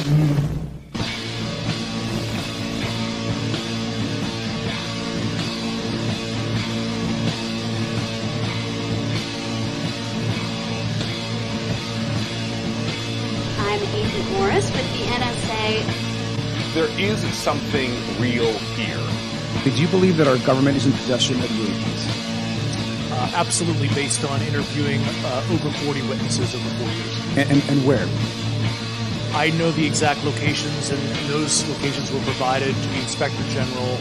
I'm Agent Morris with the NSA. There is something real here. Do you believe that our government is in possession of UAPs? Absolutely, based on interviewing over 40 witnesses over 4 years. And where? I know the exact locations, and those locations were provided to the Inspector General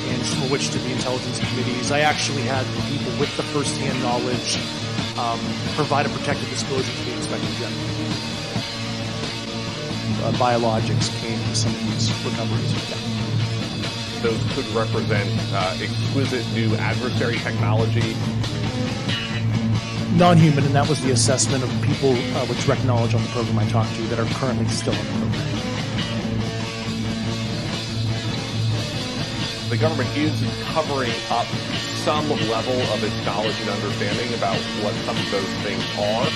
and some of which to the intelligence committees. I actually had the people with the first-hand knowledge provide a protected disclosure to the Inspector General. Biologics came to some of these recoveries. Those could represent exquisite new adversary technology. Non-human, and that was the assessment of people with direct knowledge on the program I talked to that are currently still on the program. The government is covering up some level of its knowledge and understanding about what some of those things are.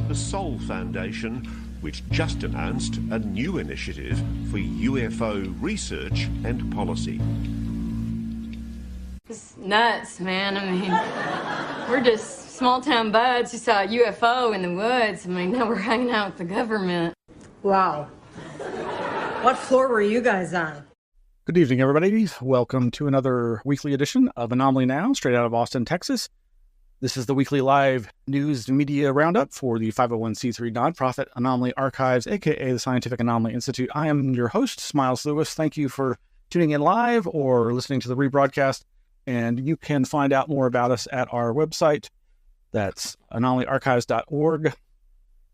The Sol Foundation, which just announced a new initiative for UFO research and policy. It's nuts, man. I mean, we're just small-town buds who saw a UFO in the woods. I mean, now we're hanging out with the government. Wow. What floor were you guys on? Good evening, everybody. Welcome to another weekly edition of Anomaly-NOW, straight out of Austin, Texas. This is the weekly live news media roundup for the 501c3 nonprofit Anomaly Archives, aka the Scientific Anomaly Institute. I am your host, Miles Lewis. Thank you for tuning in live or listening to the rebroadcast. And you can find out more about us at our website. That's anomalyarchives.org.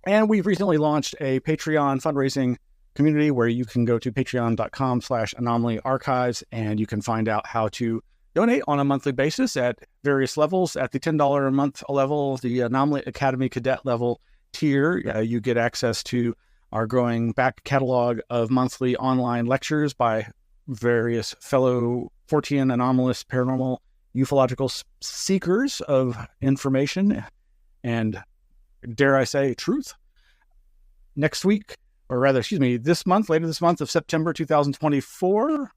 And we've recently launched a Patreon fundraising community where you can go to patreon.com/anomalyarchives and you can find out how to donate on a monthly basis at various levels. At the $10 a month level, the Anomaly Academy Cadet level tier, you get access to our growing back catalog of monthly online lectures by various fellow Fortean anomalous, paranormal, ufological seekers of information and, dare I say, truth. Next week, or rather, later this month of September 2024,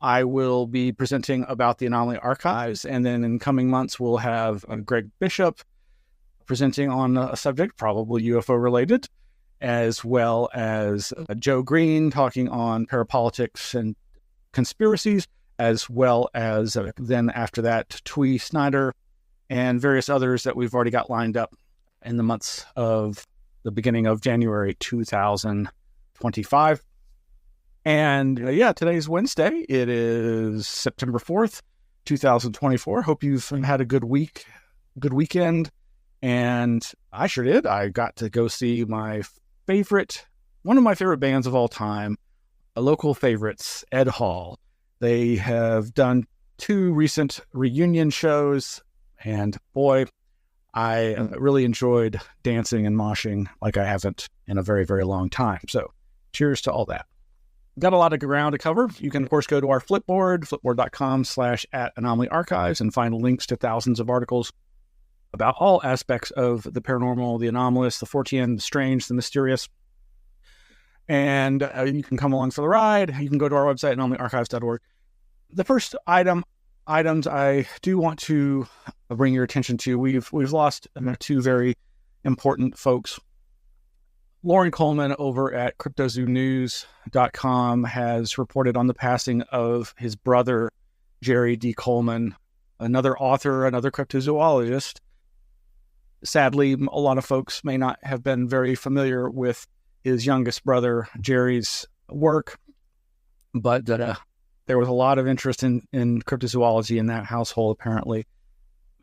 I will be presenting about the Anomaly Archives, and then in coming months, we'll have Greg Bishop presenting on a subject probably UFO related, as well as Joe Green talking on parapolitics and conspiracies, as well as then after that, Twee Snyder and various others that we've already got lined up in the months of the beginning of January 2025. And today's Wednesday. It is September 4th, 2024. Hope you've had a good weekend. And I sure did. I got to go see one of my favorite bands of all time, local favorites, Ed Hall. They have done 2 recent reunion shows, and boy, I really enjoyed dancing and moshing like I haven't in a very, very long time. So cheers to all that. Got a lot of ground to cover. You can, of course, go to our Flipboard, flipboard.com/@anomalyarchives, and find links to thousands of articles about all aspects of the paranormal, the anomalous, the Fortean, the strange, the mysterious. And you can come along for the ride. You can go to our website, anomalyarchives.org. The first items I do want to bring your attention to, we've lost 2 very important folks. Lauren Coleman over at cryptozoonews.com has reported on the passing of his brother, Jerry D. Coleman, another author, another cryptozoologist. Sadly, a lot of folks may not have been very familiar with his youngest brother, Jerry's work, but there was a lot of interest in cryptozoology in that household, apparently.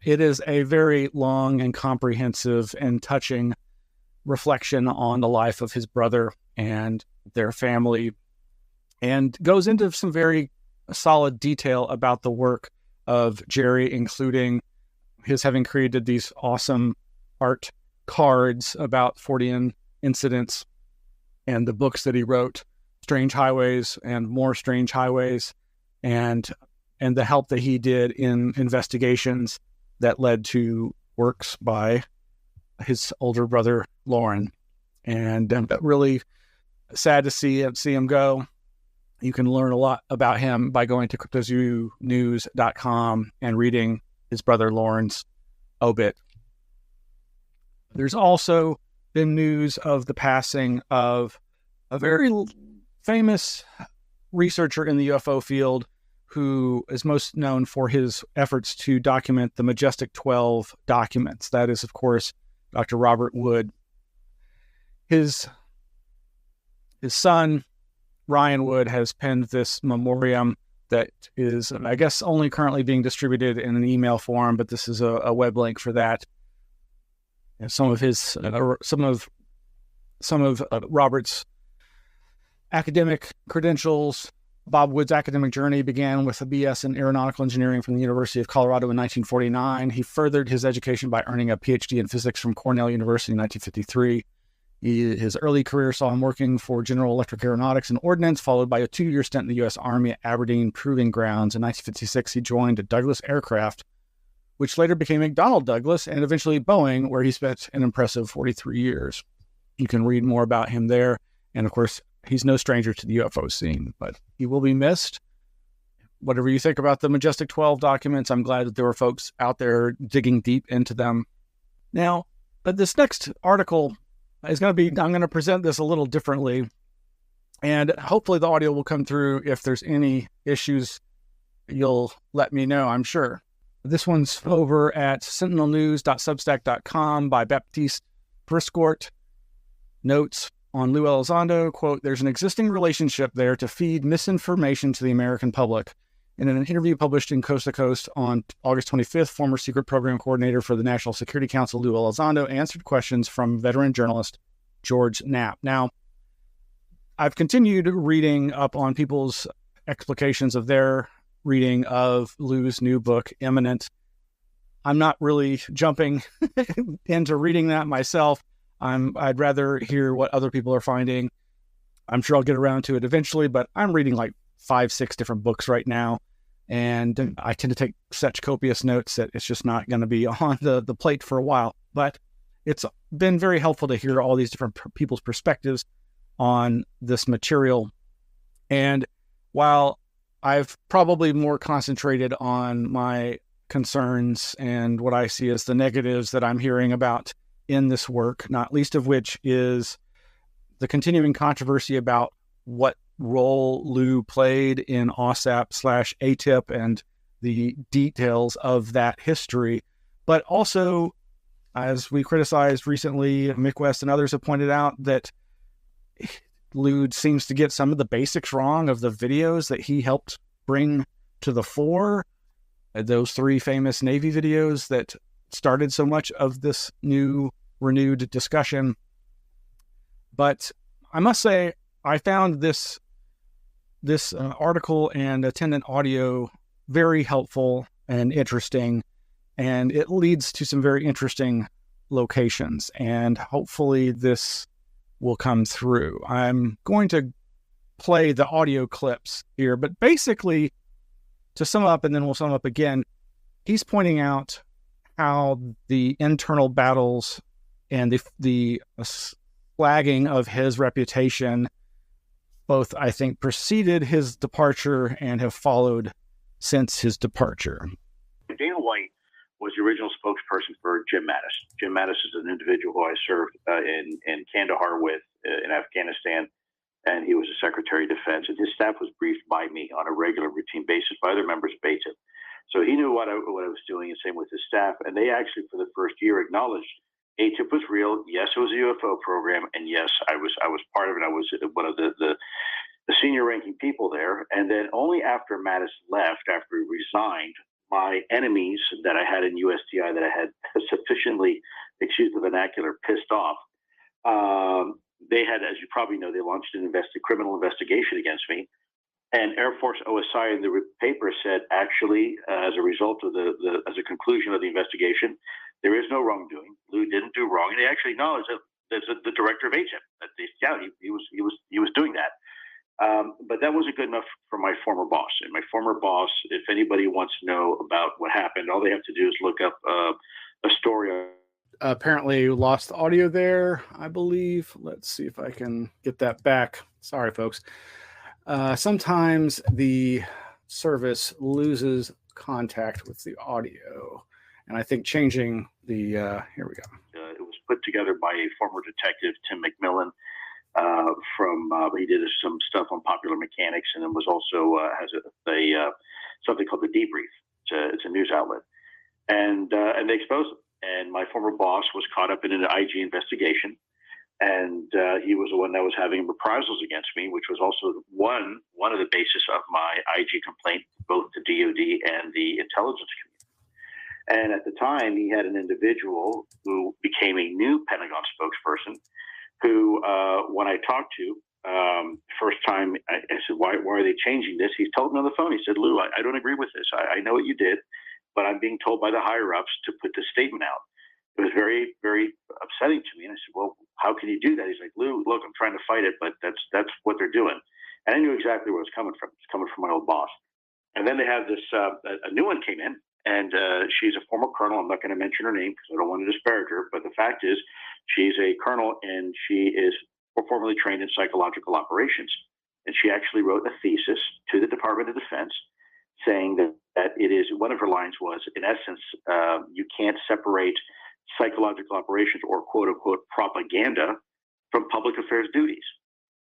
It is a very long and comprehensive and touching reflection on the life of his brother and their family, and goes into some very solid detail about the work of Jerry, including his having created these awesome art cards about Fortean incidents and the books that he wrote, Strange Highways and More Strange Highways, and the help that he did in investigations that led to works by his older brother, Lauren. And really sad to see him go. You can learn a lot about him by going to cryptozoonews.com and reading his brother Lauren's obit. There's also been news of the passing of a very famous researcher in the UFO field who is most known for his efforts to document the Majestic 12 documents. That is, of course, Dr. Robert Wood. His son, Ryan Wood, has penned this memoriam that is, I guess, only currently being distributed in an email form, but this is a web link for that. And some of Robert's academic credentials. Bob Wood's academic journey began with a BS in aeronautical engineering from the University of Colorado in 1949. He furthered his education by earning a PhD in physics from Cornell University in 1953. His early career saw him working for General Electric Aeronautics and Ordnance, followed by a 2-year stint in the U.S. Army at Aberdeen Proving Grounds. In 1956, he joined Douglas Aircraft, which later became McDonnell Douglas and eventually Boeing, where he spent an impressive 43 years. You can read more about him there. And of course, he's no stranger to the UFO scene, but he will be missed. Whatever you think about the Majestic 12 documents, I'm glad that there were folks out there digging deep into them. Now, but this next article is going to be, I'm going to present this a little differently, and hopefully the audio will come through. If there's any issues, you'll let me know, I'm sure. This one's over at sentinelnews.substack.com by Baptiste Briscourt. Notes on Lou Elizondo, quote, "There's an existing relationship there to feed misinformation to the American public." In an interview published in Coast to Coast on August 25th, former secret program coordinator for the National Security Council, Lou Elizondo, answered questions from veteran journalist George Knapp. Now, I've continued reading up on people's explications of their reading of Lou's new book, Imminent. I'm not really jumping into reading that myself. I'd rather hear what other people are finding. I'm sure I'll get around to it eventually, but I'm reading like 5-6 different books right now. And I tend to take such copious notes that it's just not going to be on the plate for a while. But it's been very helpful to hear all these different people's perspectives on this material. And while I've probably more concentrated on my concerns and what I see as the negatives that I'm hearing about in this work, not least of which is the continuing controversy about what role Lou played in OSAP/ATIP and the details of that history. But also, as we criticized recently, Mick West and others have pointed out that Lou seems to get some of the basics wrong of the videos that he helped bring to the fore. Those 3 famous Navy videos that started so much of this renewed discussion. But I must say, I found this article and attendant audio very helpful and interesting, and it leads to some very interesting locations, and hopefully this will come through. I'm going to play the audio clips here, but basically, to sum up, and then we'll sum up again, he's pointing out how the internal battles and the flagging of his reputation both, I think, preceded his departure and have followed since his departure. Dana White was the original spokesperson for Jim Mattis. Jim Mattis is an individual who I served in Kandahar with in Afghanistan, and he was the Secretary of Defense, and his staff was briefed by me on a regular routine basis by other members of ATIP. So he knew what I was doing, and same with his staff, and they actually, for the first year, acknowledged ATIP was real. Yes, it was a UFO program, and yes, I was part of it. I was one of the senior-ranking people there. And then only after Mattis left, after he resigned, my enemies that I had in USTI that I had sufficiently, excuse the vernacular, pissed off, they had, as you probably know, they launched an criminal investigation against me. And Air Force OSI in the paper said, actually, as a result of as a conclusion of the investigation, there is no wrongdoing. Lou didn't do wrong, and they actually acknowledged that there's the director of ATIP. That he was doing that. But that wasn't good enough for my former boss. And my former boss, if anybody wants to know about what happened, all they have to do is look up a story apparently lost the audio there, I believe. Let's see if I can get that back. Sorry, folks. Sometimes the service loses contact with the audio, and I think changing the, here we go. It was put together by a former detective, Tim McMillan, he did some stuff on Popular Mechanics, and then was also has something called The Debrief. It's a news outlet, and they exposed him. And my former boss was caught up in an IG investigation, and he was the one that was having reprisals against me, which was also one of the basis of my IG complaint, both to DOD and the intelligence community. And at the time, he had an individual who became a new Pentagon spokesperson who, when I talked to, first time, I said, why are they changing this? He told me on the phone, he said, Lou, I don't agree with this. I know what you did, but I'm being told by the higher-ups to put this statement out. It was very, very upsetting to me. And I said, well, how can you do that? He's like, Lou, look, I'm trying to fight it, but that's what they're doing. And I knew exactly where it was coming from. It's coming from my old boss. And then they have this, a new one came in, and she's a former colonel. I'm not going to mention her name because I don't want to disparage her, but the fact is she's a colonel, and she is formerly trained in psychological operations. And she actually wrote a thesis to the Department of Defense saying that it is, one of her lines was, in essence, you can't separate psychological operations or quote unquote propaganda from public affairs duties.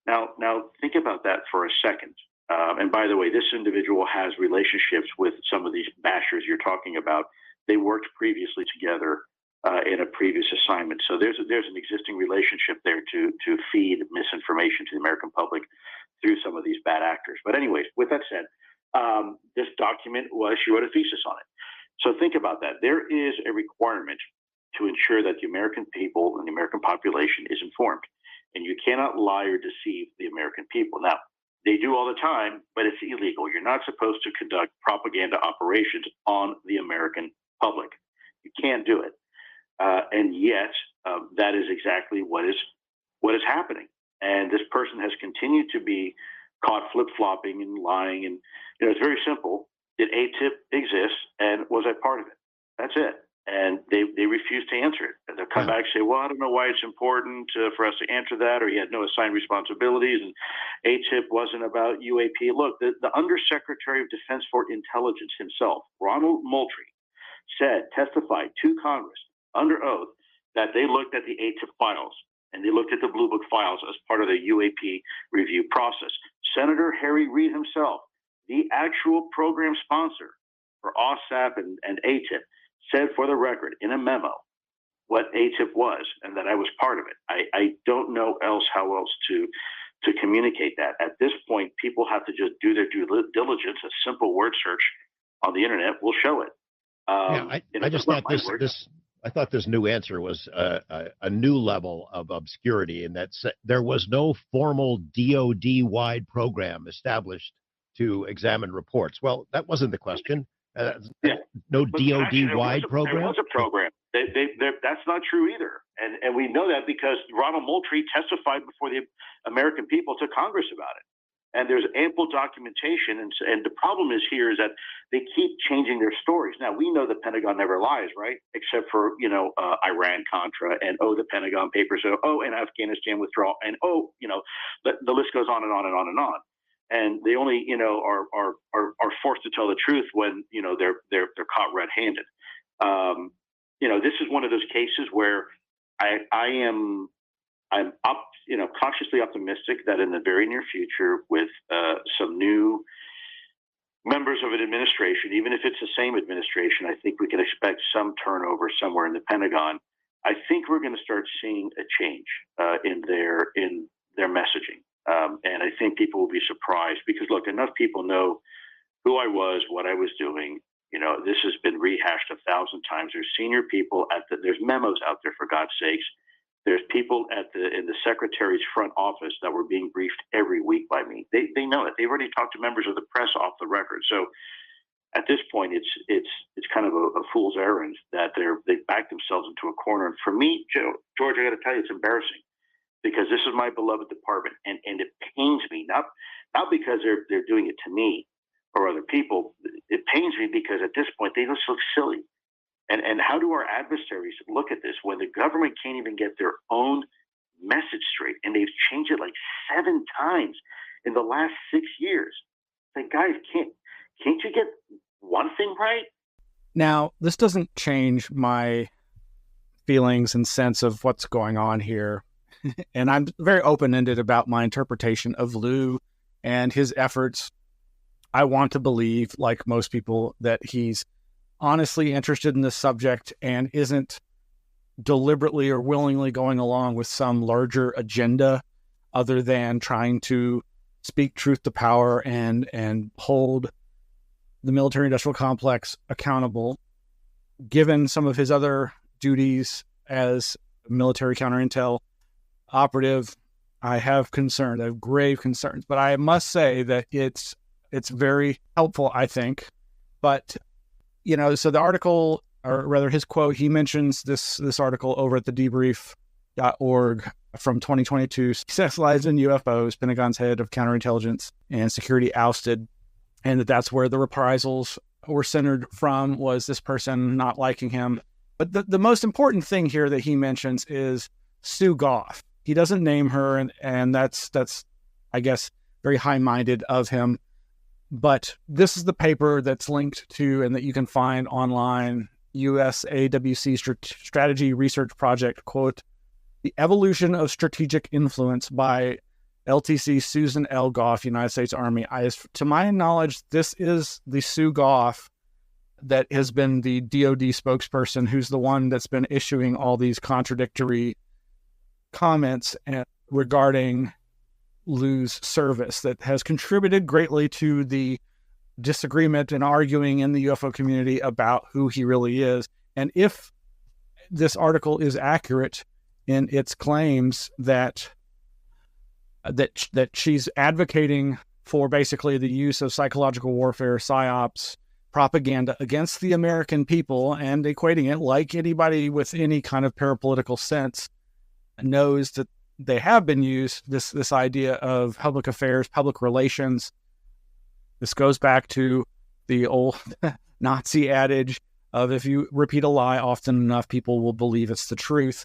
Now think about that for a second. And by the way, this individual has relationships with some of these bashers you're talking about. They worked previously together in a previous assignment. So there's an existing relationship there to feed misinformation to the American public through some of these bad actors. But anyways, with that said, this document she wrote a thesis on it. So think about that. There is a requirement to ensure that the American people and the American population is informed. And you cannot lie or deceive the American people. Now, they do all the time, but it's illegal. You're not supposed to conduct propaganda operations on the American public. You can't do it. And yet, that is exactly what is happening. And this person has continued to be caught flip-flopping and lying. And it's very simple. Did ATIP exist, and was I part of it? That's it. And they refuse to answer it. And they'll come back and say, well, I don't know why it's important for us to answer that, or he had no assigned responsibilities, and ATIP wasn't about UAP. Look, the Undersecretary of Defense for Intelligence himself, Ronald Moultrie, testified to Congress under oath that they looked at the ATIP files and they looked at the Blue Book files as part of the UAP review process. Senator Harry Reid himself, the actual program sponsor for OSAP and ATIP, said for the record in a memo what ATIP was and that I was part of it. I don't know how else to communicate that. At this point, people have to just do their due diligence. A simple word search on the internet will show it. I just thought I thought this new answer was a new level of obscurity, in that there was no formal DoD-wide program established to examine reports. Well, that wasn't the question. No DoD-wide program? There was a program. That's not true either. And we know that because Ronald Moultrie testified before the American people to Congress about it. And there's ample documentation. And the problem is that they keep changing their stories. Now, we know the Pentagon never lies, right? Except for, Iran-Contra and, the Pentagon Papers, and Afghanistan withdrawal, and, the list goes on and on and on and on. And they only, are forced to tell the truth when, they're caught red-handed. This is one of those cases where I'm cautiously optimistic that in the very near future, with some new members of an administration, even if it's the same administration, I think we can expect some turnover somewhere in the Pentagon. I think we're going to start seeing a change in their messaging. And I think people will be surprised because, look, enough people know who I was, what I was doing. This has been rehashed 1,000 times. There's senior people there's memos out there, for God's sakes. There's people in the secretary's front office that were being briefed every week by me. They know it. They've already talked to members of the press off the record. So at this point, it's kind of a fool's errand that they've backed themselves into a corner. And for me, George, I got to tell you, it's embarrassing because this is my beloved department, and it pains me not because they're doing it to me or other people. It pains me because at this point they just look silly. And how do our adversaries look at this when the government can't even get their own message straight, and they've changed it like 7 times in the last 6 years? Like, guys, can't you get one thing right? Now, this doesn't change my feelings and sense of what's going on here. And I'm very open-ended about my interpretation of Lou and his efforts. I want to believe, like most people, that he's honestly interested in this subject and isn't deliberately or willingly going along with some larger agenda other than trying to speak truth to power and hold the military-industrial complex accountable. Given some of his other duties as military counterintel operative, I have concerns. I have grave concerns. But I must say that it's very helpful, I think. But, so the article, or rather his quote, he mentions this article over at the debrief.org from 2022, specialized in UFOs, Pentagon's head of counterintelligence and security ousted, and that's where the reprisals were centered from, was this person not liking him. But the most important thing here that he mentions is Sue Goff. He doesn't name her, and that's I guess, very high-minded of him. But this is the paper that's linked to and that you can find online, USAWC Strategy Research Project, quote, "The Evolution of Strategic Influence" by LTC Susan L. Goff, United States Army. To my knowledge, this is the Sue Goff that has been the DoD spokesperson, who's the one that's been issuing all these contradictory comments regarding Lou's service, that has contributed greatly to the disagreement and arguing in the UFO community about who he really is. And if this article is accurate in its claims that she's advocating for basically the use of psychological warfare, psyops, propaganda against the American people, and equating it, like anybody with any kind of parapolitical sense knows, that they have been used, this idea of public affairs, public relations. This goes back to the old Nazi adage of, if you repeat a lie often enough, people will believe it's the truth.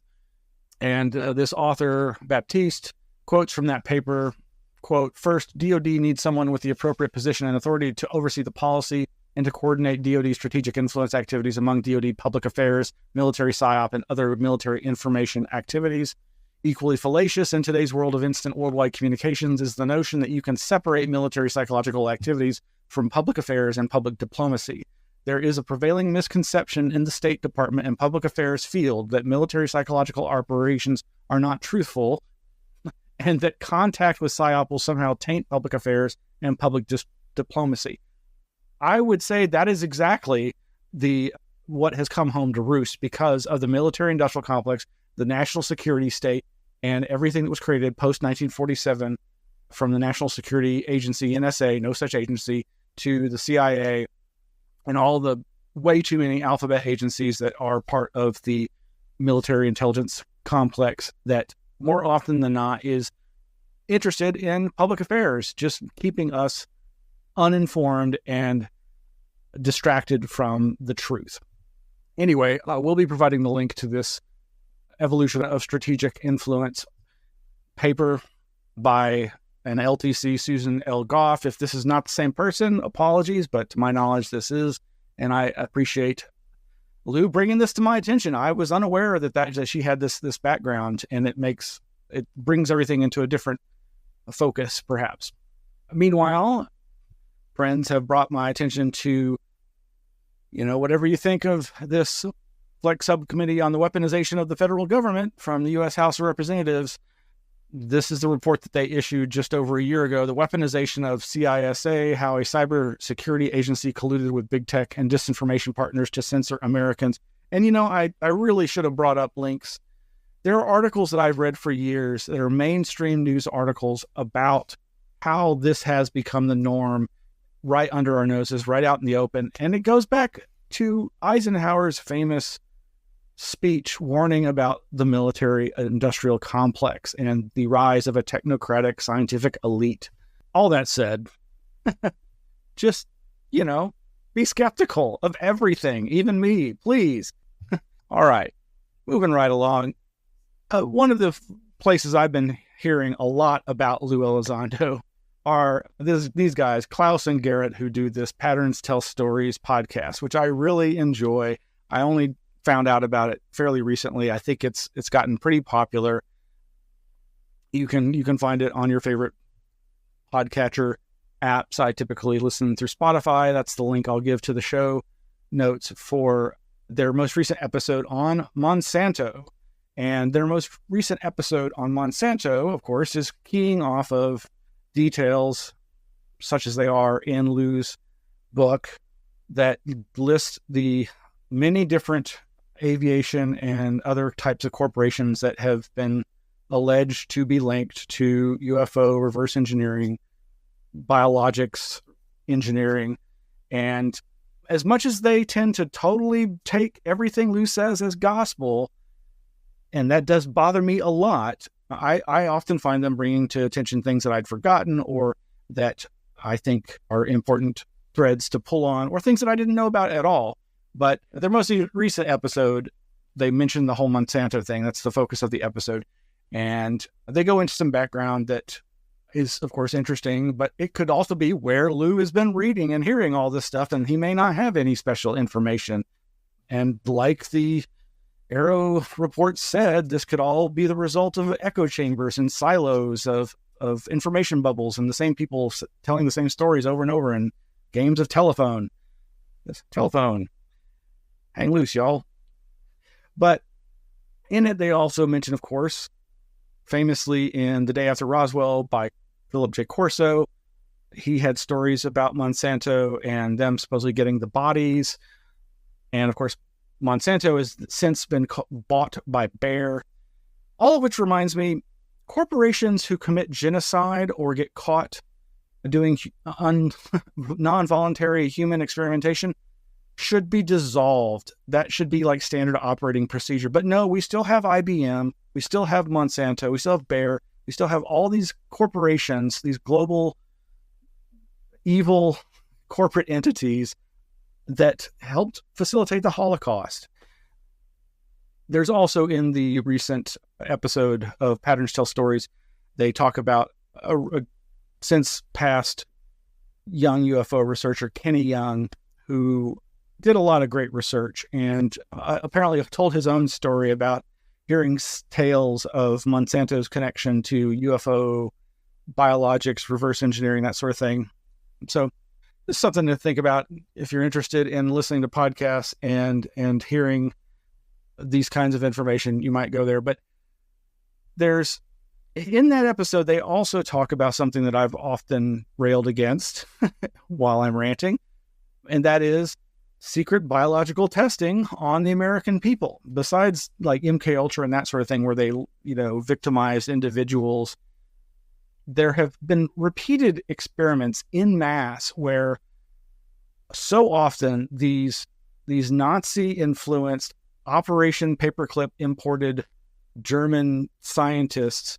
And this author, Baptiste, quotes from that paper, quote, "First, DoD needs someone with the appropriate position and authority to oversee the policy and to coordinate DoD strategic influence activities among DoD public affairs, military psyop, and other military information activities. Equally fallacious in today's world of instant worldwide communications is the notion that you can separate military psychological activities from public affairs and public diplomacy. There is a prevailing misconception in the State Department and public affairs field that military psychological operations are not truthful, and that contact with PSYOP will somehow taint public affairs and public diplomacy." I would say that is exactly what has come home to roost because of the military-industrial complex, the national security state, and everything that was created post-1947, from the National Security Agency, NSA, no such agency, to the CIA, and all the way too many alphabet agencies that are part of the military intelligence complex that more often than not is interested in public affairs, just keeping us uninformed and distracted from the truth. Anyway, we'll be providing the link to this Evolution of Strategic Influence paper by an LTC Susan L. Goff. If this is not the same person, apologies, but to my knowledge, this is, and I appreciate Lou bringing this to my attention. I was unaware that she had this background, and it brings everything into a different focus, perhaps. Meanwhile, friends have brought my attention to, whatever you think of this Flex Subcommittee on the Weaponization of the Federal Government from the U.S. House of Representatives. This is the report that they issued just over a year ago, the weaponization of CISA, how a cybersecurity agency colluded with big tech and disinformation partners to censor Americans. And, I really should have brought up links. There are articles that I've read for years that are mainstream news articles about how this has become the norm right under our noses, right out in the open. And it goes back to Eisenhower's famous speech warning about the military-industrial complex and the rise of a technocratic scientific elite. All that said, just, be skeptical of everything, even me, please. All right, moving right along. One of the places I've been hearing a lot about Lou Elizondo are these guys, Klaus and Garrett, who do this Patterns Tell Stories podcast, which I really enjoy. I only found out about it fairly recently. I think it's gotten pretty popular. You can find it on your favorite podcatcher apps. I typically listen through Spotify. That's the link I'll give to the show notes for their most recent episode on Monsanto. And their most recent episode on Monsanto, of course, is keying off of details such as they are in Lou's book that list the many different aviation and other types of corporations that have been alleged to be linked to UFO reverse engineering, biologics engineering. And as much as they tend to totally take everything Lou says as gospel, and that does bother me a lot, I often find them bringing to attention things that I'd forgotten or that I think are important threads to pull on, or things that I didn't know about at all. But their most recent episode, they mentioned the whole Monsanto thing. That's the focus of the episode. And they go into some background that is, of course, interesting, but it could also be where Lou has been reading and hearing all this stuff, and he may not have any special information. And like the Arrow report said, this could all be the result of echo chambers and silos of information bubbles and the same people telling the same stories over and over in games of telephone. This telephone. Hang loose, y'all. But in it, they also mention, of course, famously in The Day After Roswell by Philip J. Corso, he had stories about Monsanto and them supposedly getting the bodies. And of course, Monsanto has since been bought by Bayer, all of which reminds me, corporations who commit genocide or get caught doing non-voluntary human experimentation should be dissolved. That should be like standard operating procedure. But no, we still have IBM, we still have Monsanto, we still have Bayer, we still have all these corporations, these global evil corporate entities that helped facilitate the Holocaust. There's also in the recent episode of Patterns Tell Stories, they talk about a since passed young UFO researcher, Kenny Young, who did a lot of great research and apparently told his own story about hearing tales of Monsanto's connection to UFO, biologics, reverse engineering, that sort of thing. So it's something to think about if you're interested in listening to podcasts and hearing these kinds of information. You might go there. But there's, in that episode, they also talk about something that I've often railed against while I'm ranting, and that is secret biological testing on the American people. Besides like MKUltra and that sort of thing, where they, victimize individuals, there have been repeated experiments in mass where so often these Nazi-influenced Operation Paperclip imported German scientists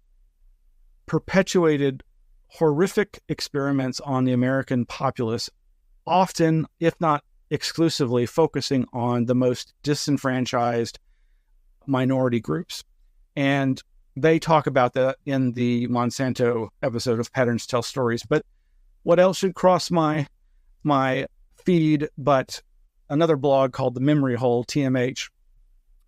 perpetuated horrific experiments on the American populace, often, if not exclusively, focusing on the most disenfranchised minority groups. And they talk about that in the Monsanto episode of Patterns Tell Stories. But what else should cross my feed but another blog called The Memory Hole, TMH,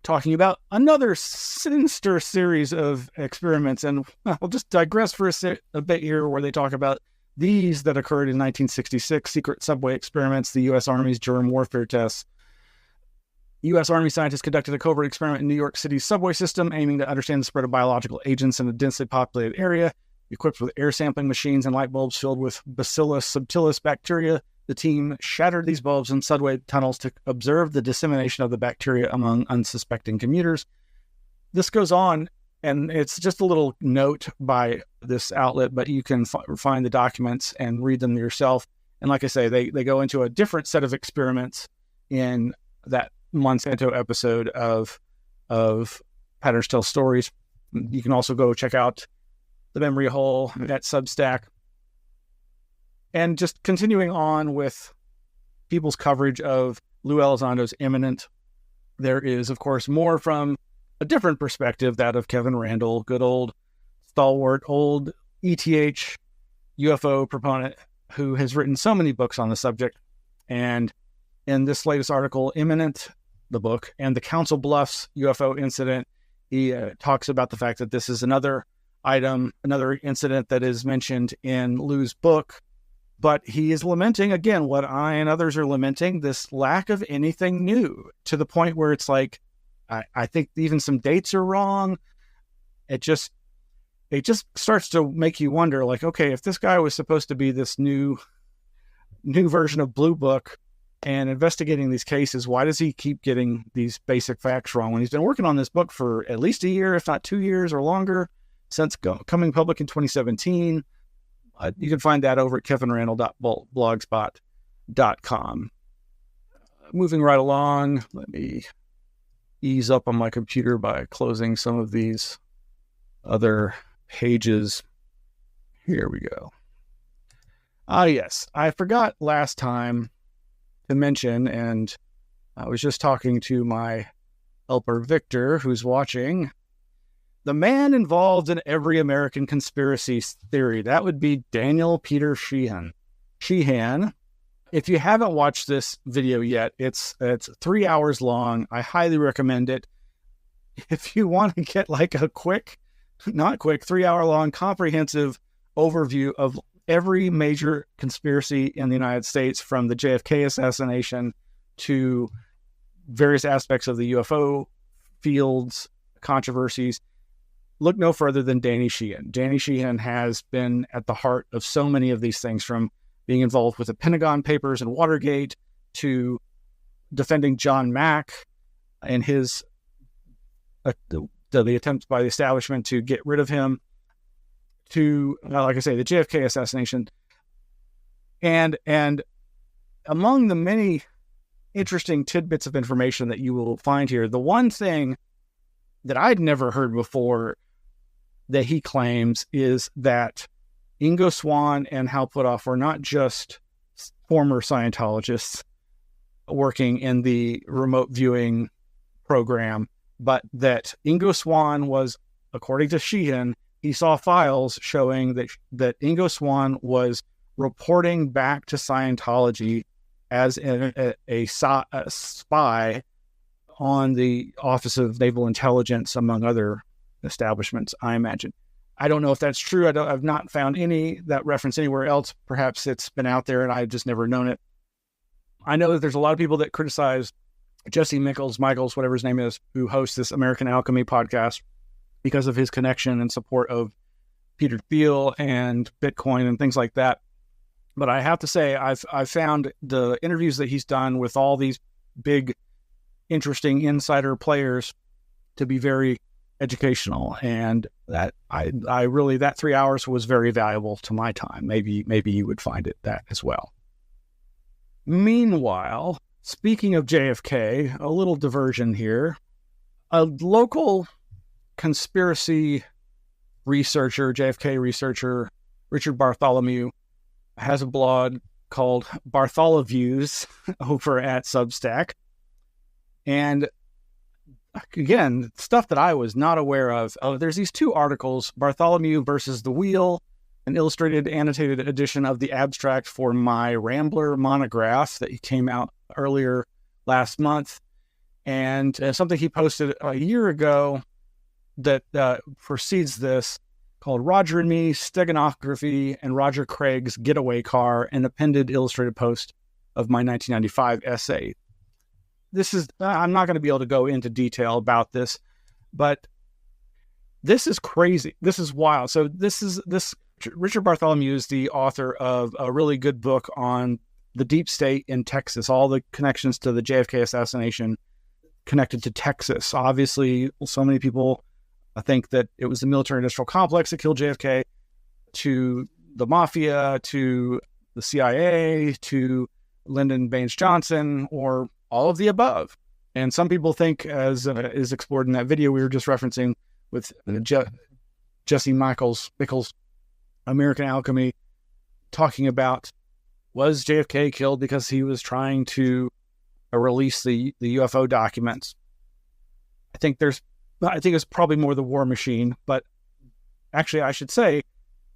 talking about another sinister series of experiments. And I'll just digress for a bit here, where they talk about these that occurred in 1966, secret subway experiments, the U.S. Army's germ warfare tests. U.S. Army scientists conducted a covert experiment in New York City's subway system, aiming to understand the spread of biological agents in a densely populated area. Equipped with air sampling machines and light bulbs filled with Bacillus subtilis bacteria, the team shattered these bulbs in subway tunnels to observe the dissemination of the bacteria among unsuspecting commuters. This goes on, and it's just a little note by this outlet, but you can find the documents and read them yourself. And like I say, they go into a different set of experiments in that Monsanto episode of Patterns Tell Stories. You can also go check out The Memory Hole at Substack. And just continuing on with people's coverage of Lou Elizondo's imminent There is, of course, more from a different perspective, that of Kevin Randle, good old stalwart, old ETH UFO proponent who has written so many books on the subject. And in this latest article, Imminent, the book, and the Council Bluffs UFO incident, he talks about the fact that this is another item, another incident that is mentioned in Lou's book. But he is lamenting, again, what I and others are lamenting, this lack of anything new, to the point where it's like, I think even some dates are wrong. It just starts to make you wonder, like, okay, if this guy was supposed to be this new version of Blue Book and investigating these cases, why does he keep getting these basic facts wrong when he's been working on this book for at least a year, if not 2 years or longer, since coming public in 2017? You can find that over at kevinrandle.blogspot.com. Moving right along, let me ease up on my computer by closing some of these other pages. Here we go. Yes, I forgot last time to mention, and I was just talking to my helper Victor, who's watching, the man involved in every American conspiracy theory. That would be Daniel Peter Sheehan. If you haven't watched this video yet, it's 3 hours long. I highly recommend it. If you want to get like a quick, not quick, 3 hour long comprehensive overview of every major conspiracy in the United States, from the JFK assassination to various aspects of the UFO fields, controversies, look no further than Danny Sheehan. Danny Sheehan has been at the heart of so many of these things, from being involved with the Pentagon Papers and Watergate to defending John Mack and his the attempts by the establishment to get rid of him, to, like I say, the JFK assassination. And among the many interesting tidbits of information that you will find here, the one thing that I'd never heard before that he claims is that Ingo Swann and Hal Puthoff were not just former Scientologists working in the remote viewing program, but that Ingo Swann was, according to Sheehan, he saw files showing that Ingo Swann was reporting back to Scientology as a spy on the Office of Naval Intelligence, among other establishments, I imagine. I don't know if that's true. I've not found any that reference anywhere else. Perhaps it's been out there and I've just never known it. I know that there's a lot of people that criticize Jesse Michaels, whatever his name is, who hosts this American Alchemy podcast, because of his connection and support of Peter Thiel and Bitcoin and things like that. But I have to say, I've found the interviews that he's done with all these big, interesting insider players to be very educational, and that I really, that 3 hours was very valuable to my time. Maybe you would find it that as well. Meanwhile, speaking of JFK, a little diversion here. A local conspiracy researcher, JFK researcher, Richard Bartholomew, has a blog called Bartholoviews over at Substack. And again, stuff that I was not aware of. There's these two articles, Bartholomew versus the Wheel, an illustrated annotated edition of the abstract for my Rambler monograph that came out earlier last month, and something he posted a year ago that precedes this, called Roger and Me, Steganography, and Roger Craig's Getaway Car, an appended illustrated post of my 1995 essay. This is, I'm not going to be able to go into detail about this, but this is crazy. This is wild. So Richard Bartholomew is the author of a really good book on the deep state in Texas, all the connections to the JFK assassination connected to Texas. Obviously, so many people think that it was the military-industrial complex that killed JFK, to the mafia, to the CIA, to Lyndon Baines Johnson, or all of the above. And some people think, as is explored in that video we were just referencing with Jesse Michaels, American Alchemy, talking about, was JFK killed because he was trying to release the UFO documents? think it's probably more the war machine, but actually I should say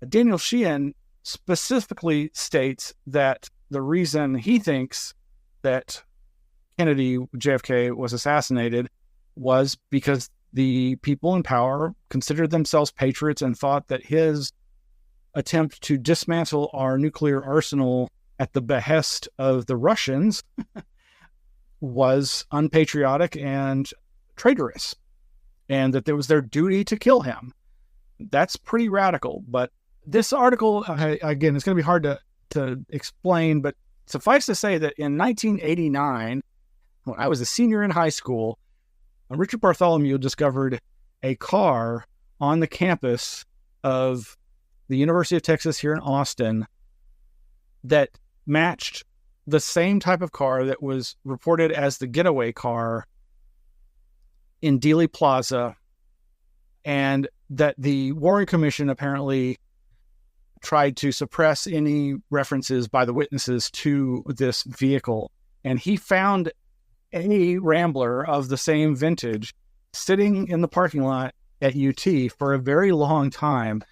Daniel Sheehan specifically states that the reason he thinks that JFK was assassinated was because the people in power considered themselves patriots and thought that his attempt to dismantle our nuclear arsenal at the behest of the Russians was unpatriotic and traitorous, and that it was their duty to kill him. That's pretty radical, but this article, again, it's going to be hard to explain, but suffice to say that in 1989, when I was a senior in high school, Richard Bartholomew discovered a car on the campus of the University of Texas here in Austin that matched the same type of car that was reported as the getaway car in Dealey Plaza, and that the Warren Commission apparently tried to suppress any references by the witnesses to this vehicle. And he found a Rambler of the same vintage sitting in the parking lot at UT for a very long time,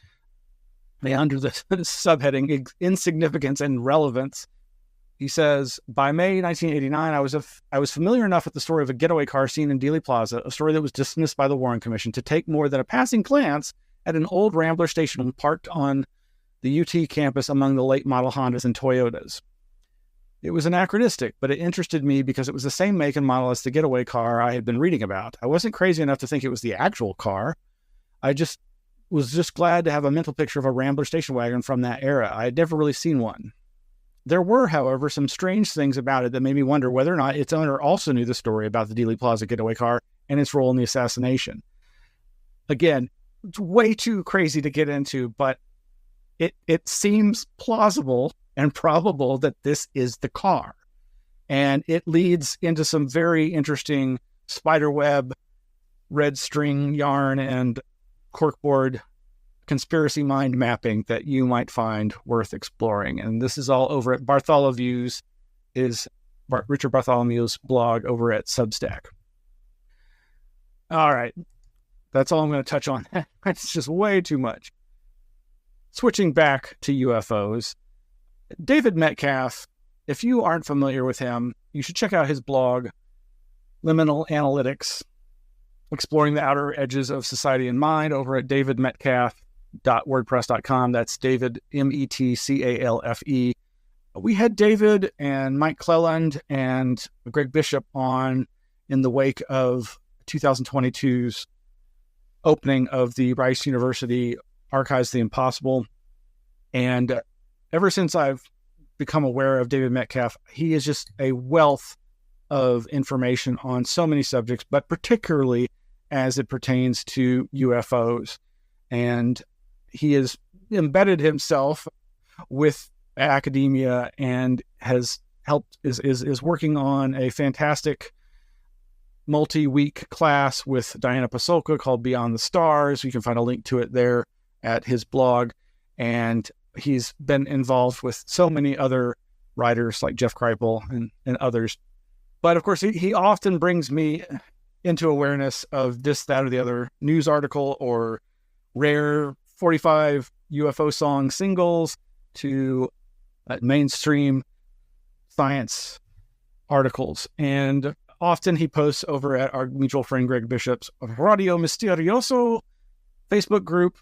under the subheading Insignificance and Relevance. He says, by May 1989, I was familiar enough with the story of a getaway car seen in Dealey Plaza, a story that was dismissed by the Warren Commission, to take more than a passing glance at an old Rambler station parked on the UT campus among the late model Hondas and Toyotas. It was anachronistic, but it interested me because it was the same make and model as the getaway car I had been reading about. I wasn't crazy enough to think it was the actual car. I was just glad to have a mental picture of a Rambler station wagon from that era. I had never really seen one. There were, however, some strange things about it that made me wonder whether or not its owner also knew the story about the Dealey Plaza getaway car and its role in the assassination. Again, it's way too crazy to get into, but it seems plausible and probable that this is the car. And it leads into some very interesting spiderweb, red string yarn, and corkboard conspiracy mind mapping that you might find worth exploring. And this is all over at Bartholomew's, Richard Bartholomew's blog over at Substack. All right. That's all I'm going to touch on. It's just way too much. Switching back to UFOs, David Metcalf, if you aren't familiar with him, you should check out his blog, Liminal Analytics, exploring the outer edges of society and mind, over at davidmetcalf.wordpress.com. That's David, Metcalfe. We had David and Mike Cleland and Greg Bishop on in the wake of 2022's opening of the Rice University Archives of the Impossible. And ever since I've become aware of David Metcalf, he is just a wealth of information on so many subjects, but particularly as it pertains to UFOs. And he has embedded himself with academia and has helped, is working on a fantastic multi-week class with Diana Pasulka called Beyond the Stars. You can find a link to it there at his blog. And he's been involved with so many other writers like Jeff Kripal and others. But of course, he often brings me into awareness of this, that, or the other news article or rare 45 UFO song singles to mainstream science articles. And often he posts over at our mutual friend Greg Bishop's Radio Misterioso Facebook group.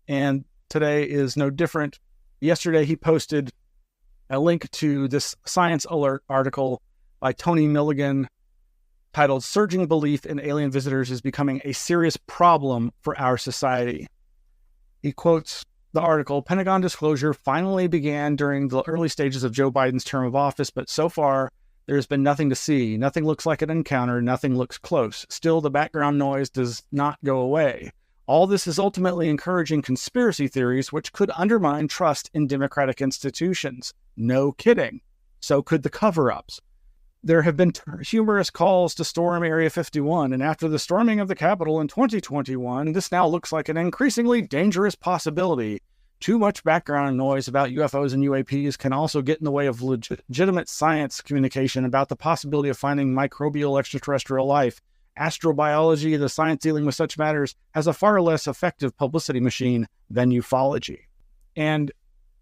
And today is no different. Yesterday, he posted a link to this Science Alert article by Tony Milligan titled "Surging Belief in Alien Visitors is Becoming a Serious Problem for Our Society." He quotes the article, "Pentagon disclosure finally began during the early stages of Joe Biden's term of office, but so far there's been nothing to see. Nothing looks like an encounter. Nothing looks close. Still, the background noise does not go away. All this is ultimately encouraging conspiracy theories, which could undermine trust in democratic institutions. No kidding. So could the cover-ups. There have been humorous calls to storm Area 51, and after the storming of the Capitol in 2021, this now looks like an increasingly dangerous possibility. Too much background noise about UFOs and UAPs can also get in the way of legitimate science communication about the possibility of finding microbial extraterrestrial life astrobiology, the science dealing with such matters, has a far less effective publicity machine than ufology. And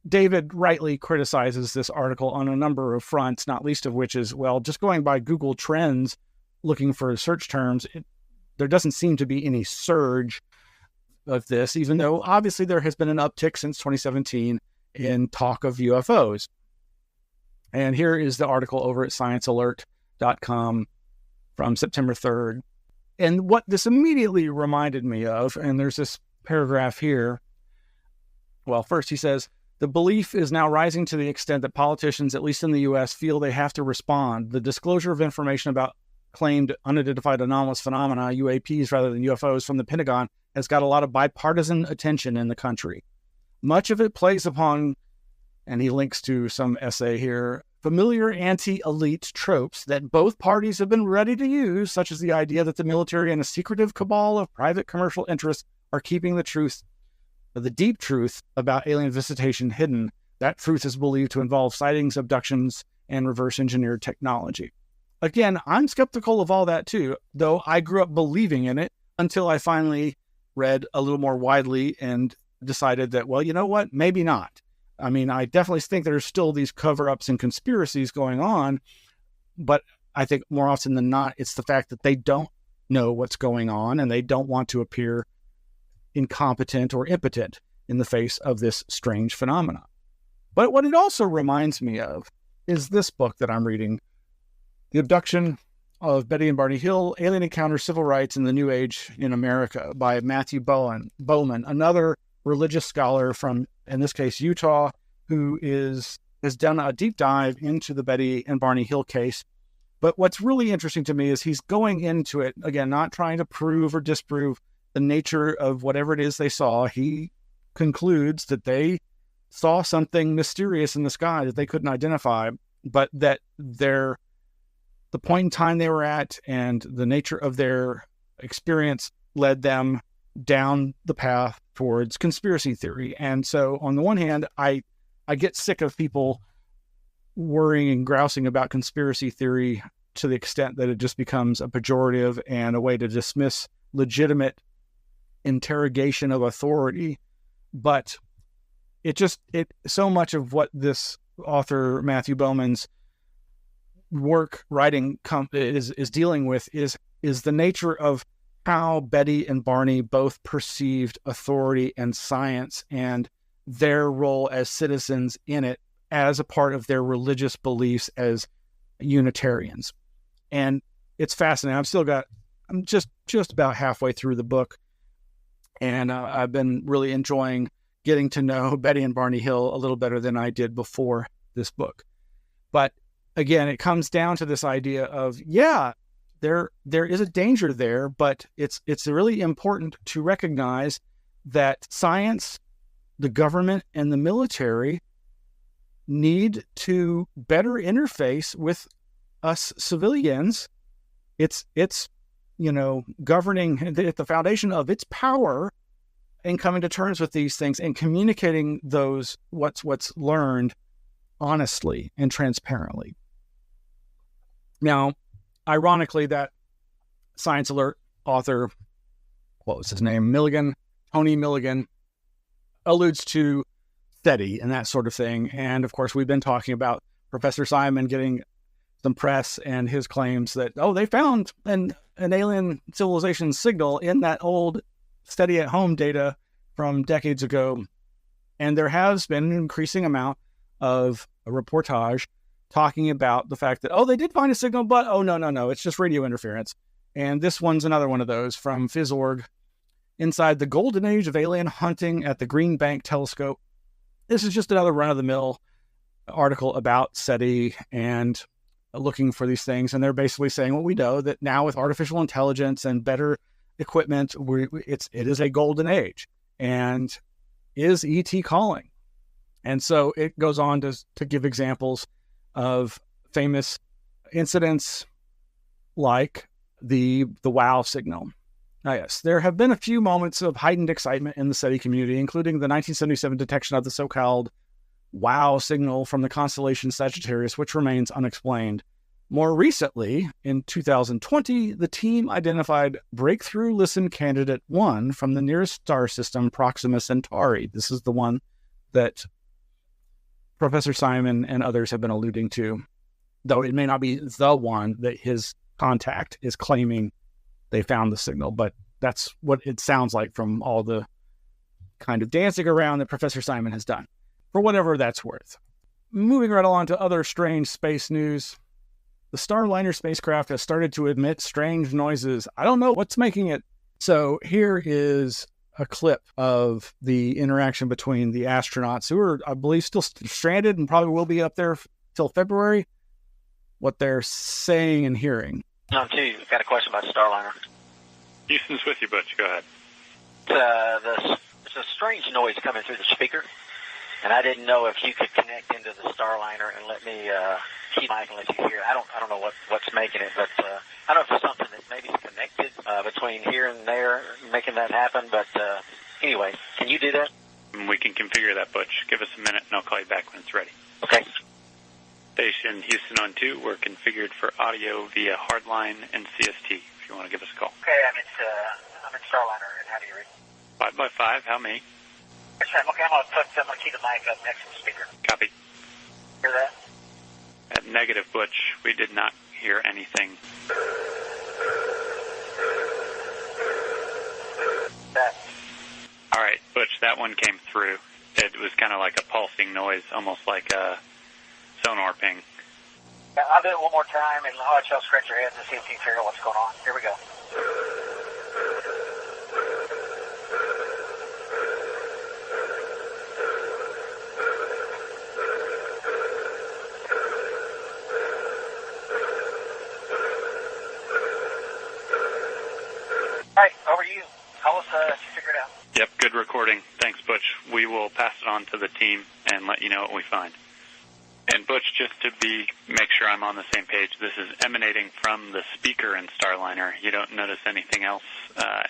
David rightly criticizes this article on a number of fronts, not least of which is, well, just going by Google Trends, looking for search terms, there doesn't seem to be any surge of this, even though obviously there has been an uptick since 2017 in talk of UFOs. And here is the article over at sciencealert.com from September 3rd. And what this immediately reminded me of, and there's this paragraph here. Well, first he says, the belief is now rising to the extent that politicians, at least in the U.S., feel they have to respond. The disclosure of information about claimed unidentified anomalous phenomena, UAPs rather than UFOs, from the Pentagon has got a lot of bipartisan attention in the country. Much of it plays upon, and he links to some essay here, familiar anti-elite tropes that both parties have been ready to use, such as the idea that the military and a secretive cabal of private commercial interests are keeping the truth, the deep truth about alien visitation hidden. That truth is believed to involve sightings, abductions, and reverse engineered technology. Again, I'm skeptical of all that too, though I grew up believing in it until I finally read a little more widely and decided that, well, you know what? Maybe not. I mean, I definitely think there's still these cover-ups and conspiracies going on, but I think more often than not, it's the fact that they don't know what's going on and they don't want to appear incompetent or impotent in the face of this strange phenomenon. But what it also reminds me of is this book that I'm reading, The Abduction of Betty and Barney Hill, Alien Encounter, Civil Rights in the New Age in America by Matthew Bowman, another religious scholar from, in this case, Utah, who has done a deep dive into the Betty and Barney Hill case. But what's really interesting to me is he's going into it, again, not trying to prove or disprove the nature of whatever it is they saw. He concludes that they saw something mysterious in the sky that they couldn't identify, but that the point in time they were at and the nature of their experience led them down the path towards conspiracy theory. And so on the one hand, I get sick of people worrying and grousing about conspiracy theory to the extent that it just becomes a pejorative and a way to dismiss legitimate interrogation of authority. But so much of what this author, Matthew Bowman's writing is dealing with is the nature of how Betty and Barney both perceived authority and science and their role as citizens in it as a part of their religious beliefs as Unitarians. And it's fascinating. I'm just about halfway through the book, and I've been really enjoying getting to know Betty and Barney Hill a little better than I did before this book. But again, it comes down to this idea of, there is a danger there, but it's really important to recognize that science, the government, and the military need to better interface with us civilians. It's governing at the foundation of its power and coming to terms with these things and communicating what's learned honestly and transparently. Now, ironically, that Science Alert author, what was his name? Tony Milligan, alludes to SETI and that sort of thing. And of course, we've been talking about Professor Simon getting some press and his claims that, they found an alien civilization signal in that old SETI at home data from decades ago. And there has been an increasing amount of a reportage talking about the fact that, they did find a signal, but no, it's just radio interference. And this one's another one of those from Phys.org, Inside the Golden Age of Alien Hunting at the Green Bank Telescope. This is just another run-of-the-mill article about SETI and looking for these things. And they're basically saying what we know, that now with artificial intelligence and better equipment, it is a golden age. And is ET calling? And so it goes on to give examples of famous incidents like the WOW signal. Yes, there have been a few moments of heightened excitement in the SETI community, including the 1977 detection of the so-called WOW signal from the constellation Sagittarius, which remains unexplained. More recently, in 2020, the team identified Breakthrough Listen Candidate 1 from the nearest star system, Proxima Centauri. This is the one that Professor Simon and others have been alluding to, though it may not be the one that his contact is claiming they found the signal, but that's what it sounds like from all the kind of dancing around that Professor Simon has done, for whatever that's worth. Moving right along to other strange space news. The Starliner spacecraft has started to emit strange noises. I don't know what's making it. So here is a clip of the interaction between the astronauts who are, I believe, still stranded and probably will be up there till February, what they're saying and hearing. Tom, too, got a question about Starliner. Houston's with you, Butch. Go ahead. There's a strange noise coming through the speaker, and I didn't know if you could connect into the Starliner and let me keep mic and let you hear it. I don't know what's making it, but I don't know if there's something that maybe is connected between here and there, making that happen. But anyway, can you do that? We can configure that, Butch. Give us a minute, and I'll call you back when it's ready. Okay. Station Houston on 2. We're configured for audio via hardline and CST. If you want to give us a call. Okay, I'm in Starliner, and how do you read? 5x5. How many? Okay, I'm gonna keep the mic up next to the speaker. Copy. Hear that? Negative, Butch. We did not hear anything. That. All right, Butch, that one came through. It was kind of like a pulsing noise, almost like a sonar ping. Yeah, I'll do it one more time, and I'll let y'all scratch your heads and see if you can figure out what's going on. Here we go. All right, over to you. Tell us if you figure it out. Yep, good recording. Thanks, Butch. We will pass it on to the team and let you know what we find. And Butch, just to make sure I'm on the same page, this is emanating from the speaker in Starliner. You don't notice anything else,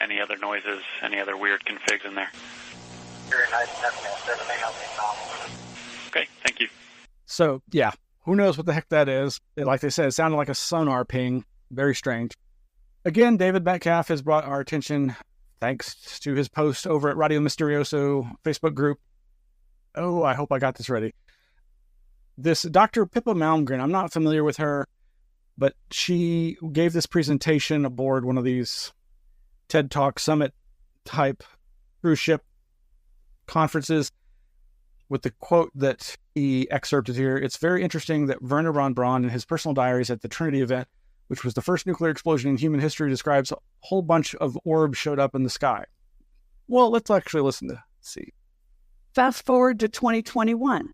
any other noises, any other weird configs in there? Very nice, nothing else. Everything else is normal. Okay, thank you. So, yeah, who knows what the heck that is? Like they said, it sounded like a sonar ping. Very strange. Again, David Metcalf has brought our attention, thanks to his post over at Radio Mysterioso Facebook group. Oh, I hope I got this ready. This Dr. Pippa Malmgren, I'm not familiar with her, but she gave this presentation aboard one of these TED Talk Summit type cruise ship conferences with the quote that he excerpted here. It's very interesting that Werner von Braun, in his personal diaries at the Trinity event, which was the first nuclear explosion in human history, describes a whole bunch of orbs showed up in the sky. Well, let's actually listen to see. Fast forward to 2021.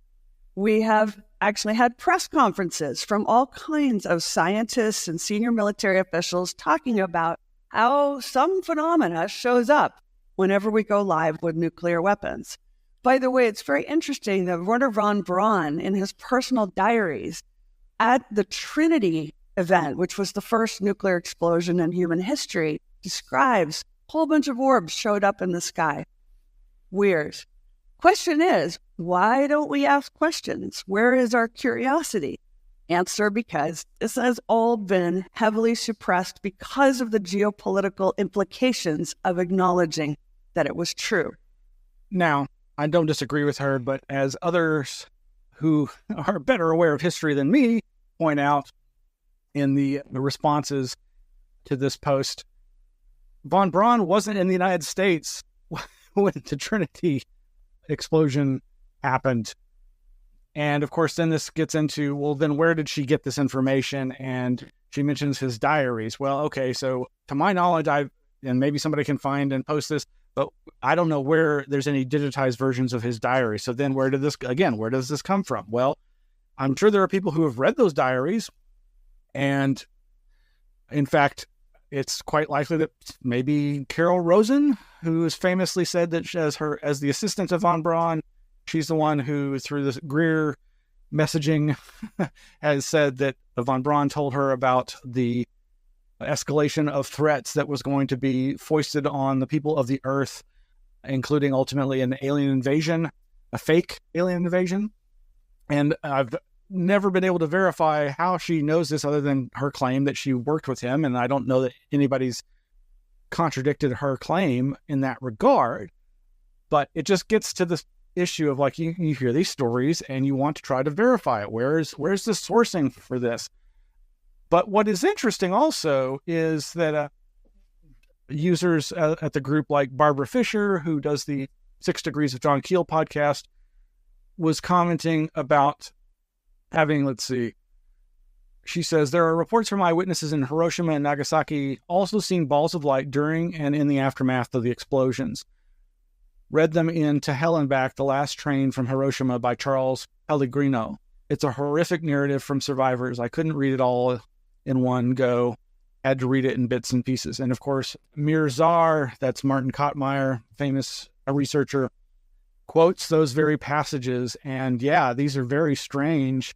We have actually had press conferences from all kinds of scientists and senior military officials talking about how some phenomena shows up whenever we go live with nuclear weapons. By the way, it's very interesting that Werner von Braun, in his personal diaries at the Trinity event, which was the first nuclear explosion in human history, describes a whole bunch of orbs showed up in the sky. Weird. Question is, why don't we ask questions? Where is our curiosity? Answer, because this has all been heavily suppressed because of the geopolitical implications of acknowledging that it was true. Now, I don't disagree with her, but as others who are better aware of history than me point out in the responses to this post, von Braun wasn't in the United States when the Trinity explosion happened. And of course, then this gets into, well, then where did she get this information? And she mentions his diaries. Well, okay, so to my knowledge, and maybe somebody can find and post this, but I don't know where there's any digitized versions of his diary. So then where does this come from? Well, I'm sure there are people who have read those diaries. And in fact, it's quite likely that maybe Carol Rosen, who has famously said that as the assistant of von Braun, she's the one who, through this Greer messaging, has said that von Braun told her about the escalation of threats that was going to be foisted on the people of the Earth, including ultimately an alien invasion, a fake alien invasion. And I've never been able to verify how she knows this other than her claim that she worked with him. And I don't know that anybody's contradicted her claim in that regard. But it just gets to this issue of like, you hear these stories and you want to try to verify it. Where's the sourcing for this? But what is interesting also is that users at the group like Barbara Fisher, who does the 6 Degrees of John Keel podcast, was commenting about having, let's see, she says, there are reports from eyewitnesses in Hiroshima and Nagasaki also seeing balls of light during and in the aftermath of the explosions. Read them in To Hell and Back, The Last Train from Hiroshima by Charles Pellegrino. It's a horrific narrative from survivors. I couldn't read it all in one go. Had to read it in bits and pieces. And of course, Mirzar, that's Martin Kottmeyer, famous researcher, quotes those very passages. And yeah, these are very strange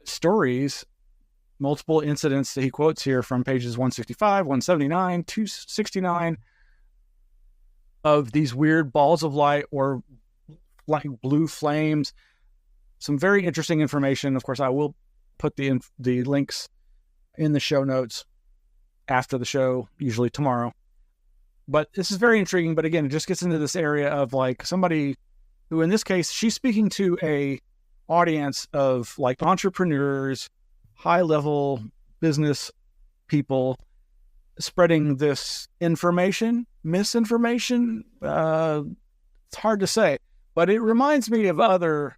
stories. Multiple incidents that he quotes here from pages 165, 179, 269 of these weird balls of light or like blue flames. Some very interesting information. Of course, I will put the links in the show notes after the show, usually tomorrow. But this is very intriguing. But again, it just gets into this area of like somebody who, in this case, she's speaking to a audience of like entrepreneurs, high-level business people, spreading this misinformation. It's hard to say, but it reminds me of other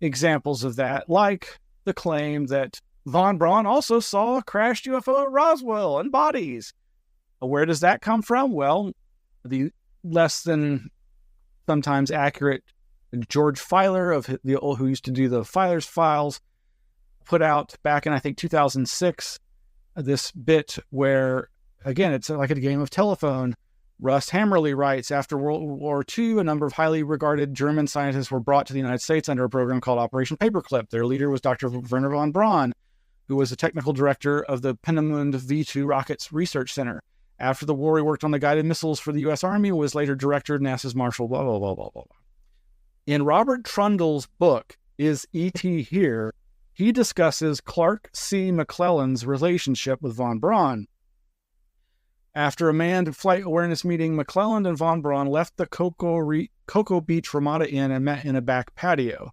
examples of that, like the claim that Von Braun also saw a crashed UFO at Roswell and bodies. Where does that come from? Well, the less than sometimes accurate George Filer who used to do the Filer's Files put out back in, I think, 2006, this bit where, again, it's like a game of telephone. Russ Hammerly writes, after World War II, a number of highly regarded German scientists were brought to the United States under a program called Operation Paperclip. Their leader was Dr. Werner von Braun, who was the technical director of the Peenemünde V2 Rockets Research Center. After the war, he worked on the guided missiles for the U.S. Army, was later director of NASA's Marshall, blah, blah, blah, blah, blah. In Robert Trundle's book, Is E.T. Here?, he discusses Clark C. McClellan's relationship with von Braun. After a manned flight awareness meeting, McClellan and von Braun left the Cocoa Beach Ramada Inn and met in a back patio.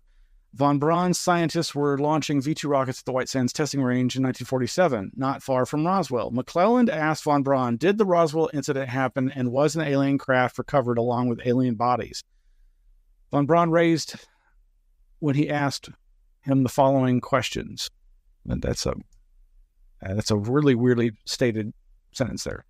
Von Braun's scientists were launching V2 rockets at the White Sands testing range in 1947, not far from Roswell. McClellan asked von Braun, did the Roswell incident happen and was an alien craft recovered along with alien bodies? Von Braun raised when he asked him the following questions. And that's a really weirdly stated sentence there.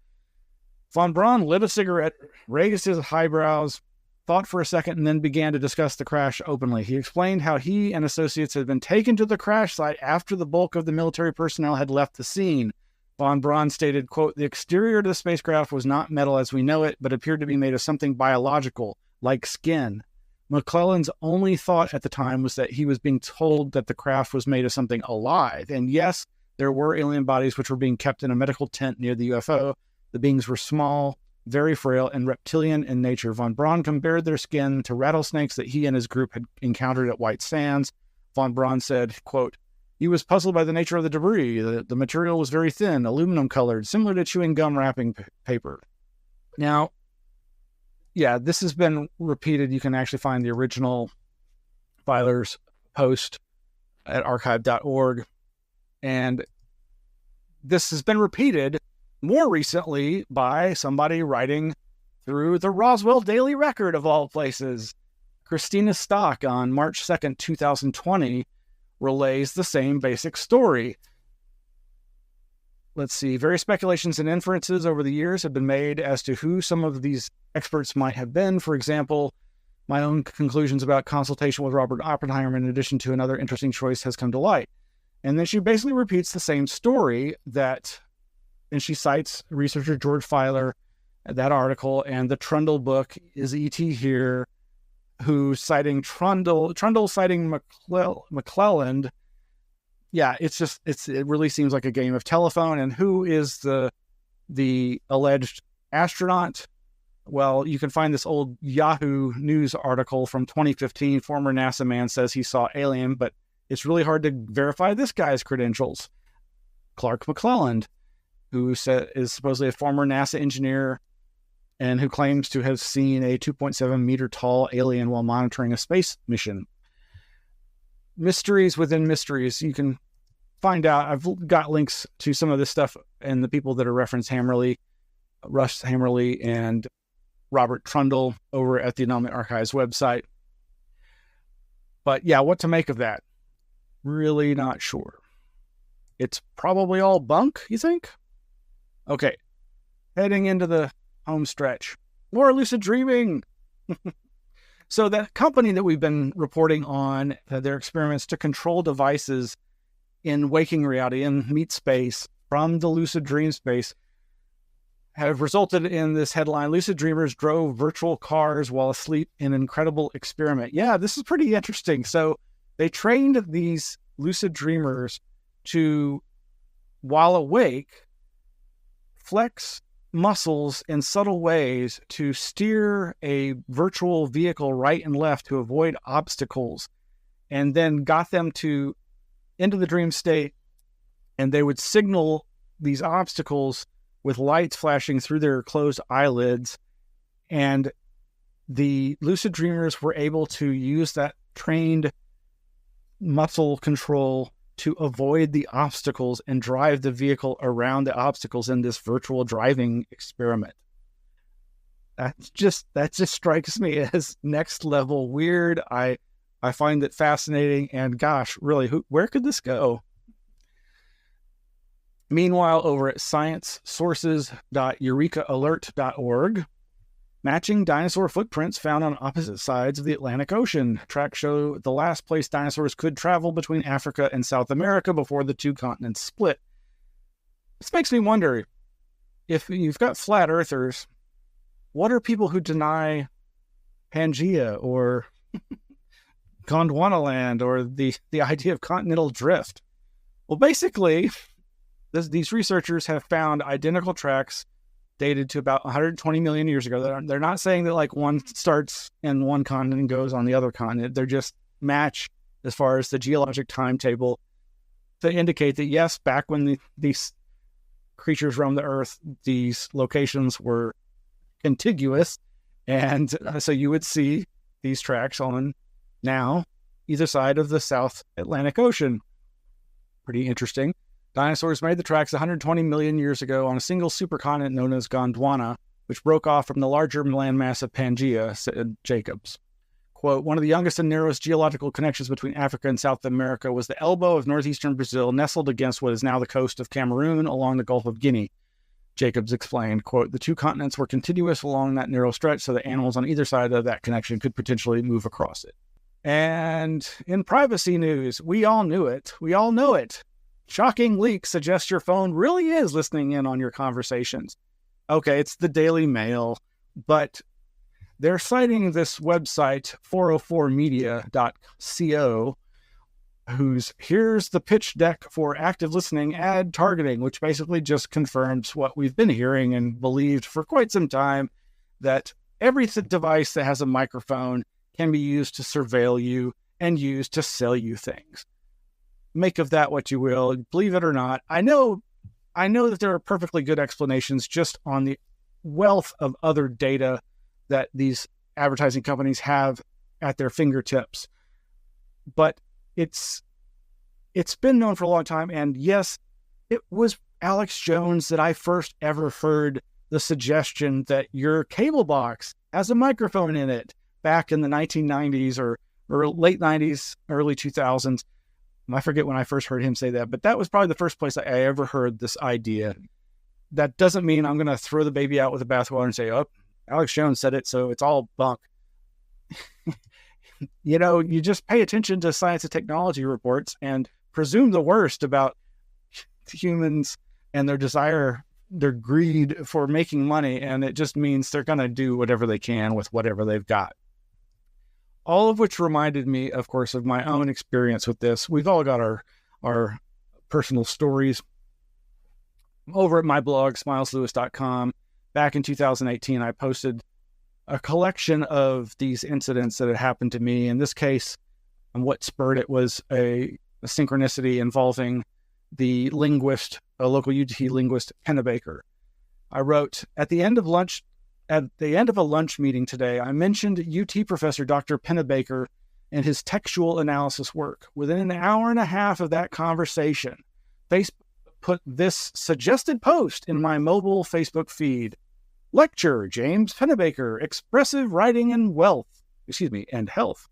Von Braun lit a cigarette, raised his eyebrows, thought for a second, and then began to discuss the crash openly. He explained how he and associates had been taken to the crash site after the bulk of the military personnel had left the scene. Von Braun stated, quote, the exterior of the spacecraft was not metal as we know it, but appeared to be made of something biological, like skin. McClellan's only thought at the time was that he was being told that the craft was made of something alive. And yes, there were alien bodies which were being kept in a medical tent near the UFO. The beings were small, very frail, and reptilian in nature. Von Braun compared their skin to rattlesnakes that he and his group had encountered at White Sands. Von Braun said, quote, he was puzzled by the nature of the debris. The material was very thin, aluminum colored, similar to chewing gum wrapping paper. Now, yeah, this has been repeated. You can actually find the original Filer's post at archive.org. And this has been repeated more recently by somebody writing through the Roswell Daily Record of all places. Christina Stock on March 2nd, 2020 relays the same basic story. Let's see. Various speculations and inferences over the years have been made as to who some of these experts might have been. For example, my own conclusions about consultation with Robert Oppenheimer, in addition to another interesting choice, has come to light. And then she basically repeats the same story and she cites researcher George Filer, that article, and the Trundle book, Is E.T. Here?, who's citing Trundle citing McClellan. Yeah, it really seems like a game of telephone. And who is the alleged astronaut? Well, you can find this old Yahoo News article from 2015. Former NASA man says he saw alien, but it's really hard to verify this guy's credentials. Clark McClelland, who is supposedly a former NASA engineer and who claims to have seen a 2.7 meter tall alien while monitoring a space mission. Mysteries within mysteries. You can find out. I've got links to some of this stuff and the people that are referenced: Russ Hammerly and Robert Trundle over at the Anomaly Archives website. But yeah, what to make of that? Really not sure. It's probably all bunk, you think? Okay, heading into the home stretch. More lucid dreaming. So that company that we've been reporting on, their experiments to control devices in waking reality, in meat space, from the lucid dream space, have resulted in this headline: lucid dreamers drove virtual cars while asleep in incredible experiment. Yeah, this is pretty interesting. So they trained these lucid dreamers to, while awake, flex muscles in subtle ways to steer a virtual vehicle right and left to avoid obstacles, and then got them into the dream state, and they would signal these obstacles with lights flashing through their closed eyelids, and the lucid dreamers were able to use that trained muscle control to avoid the obstacles and drive the vehicle around the obstacles in this virtual driving experiment. That just strikes me as next level weird. I find it fascinating, and gosh, really, where could this go? Meanwhile, over at sciencesources.eurekalert.org, matching dinosaur footprints found on opposite sides of the Atlantic Ocean. Tracks show the last place dinosaurs could travel between Africa and South America before the two continents split. This makes me wonder, if you've got flat earthers, what are people who deny Pangea or Gondwanaland or the idea of continental drift? Well, basically, these researchers have found identical tracks dated to about 120 million years ago. They're not saying that like one starts in one continent and goes on the other continent. They're just match as far as the geologic timetable to indicate that, yes, back when these creatures roamed the earth, these locations were contiguous. And so you would see these tracks on now either side of the South Atlantic Ocean. Pretty interesting. Dinosaurs made the tracks 120 million years ago on a single supercontinent known as Gondwana, which broke off from the larger landmass of Pangea, said Jacobs. Quote, one of the youngest and narrowest geological connections between Africa and South America was the elbow of northeastern Brazil, nestled against what is now the coast of Cameroon along the Gulf of Guinea, Jacobs explained. Quote, the two continents were contiguous along that narrow stretch, so that animals on either side of that connection could potentially move across it. And in privacy news, we all knew it. We all know it. Shocking leak suggests your phone really is listening in on your conversations. Okay, it's the Daily Mail, but they're citing this website, 404media.co, here's the pitch deck for active listening ad targeting, which basically just confirms what we've been hearing and believed for quite some time, that every device that has a microphone can be used to surveil you and used to sell you things. Make of that what you will, believe it or not. I know that there are perfectly good explanations just on the wealth of other data that these advertising companies have at their fingertips. But it's been known for a long time. And yes, it was Alex Jones that I first ever heard the suggestion that your cable box has a microphone in it back in the 1990s or late 90s, early 2000s. I forget when I first heard him say that, but that was probably the first place I ever heard this idea. That doesn't mean I'm going to throw the baby out with the bathwater and say, oh, Alex Jones said it, so it's all bunk. You just pay attention to science and technology reports and presume the worst about humans and their desire, their greed for making money, and it just means they're going to do whatever they can with whatever they've got. All of which reminded me, of course, of my own experience with this. We've all got our personal stories. Over at my blog, smileslewis.com, back in 2018, I posted a collection of these incidents that had happened to me. In this case, and what spurred it was a a synchronicity involving the linguist, a local UT linguist, Pennebaker. I wrote, at the end of a lunch meeting today, I mentioned UT professor Dr. Pennebaker and his textual analysis work. Within an hour and a half of that conversation, Facebook put this suggested post in my mobile Facebook feed. Lecture, James Pennebaker, Expressive Writing and Health.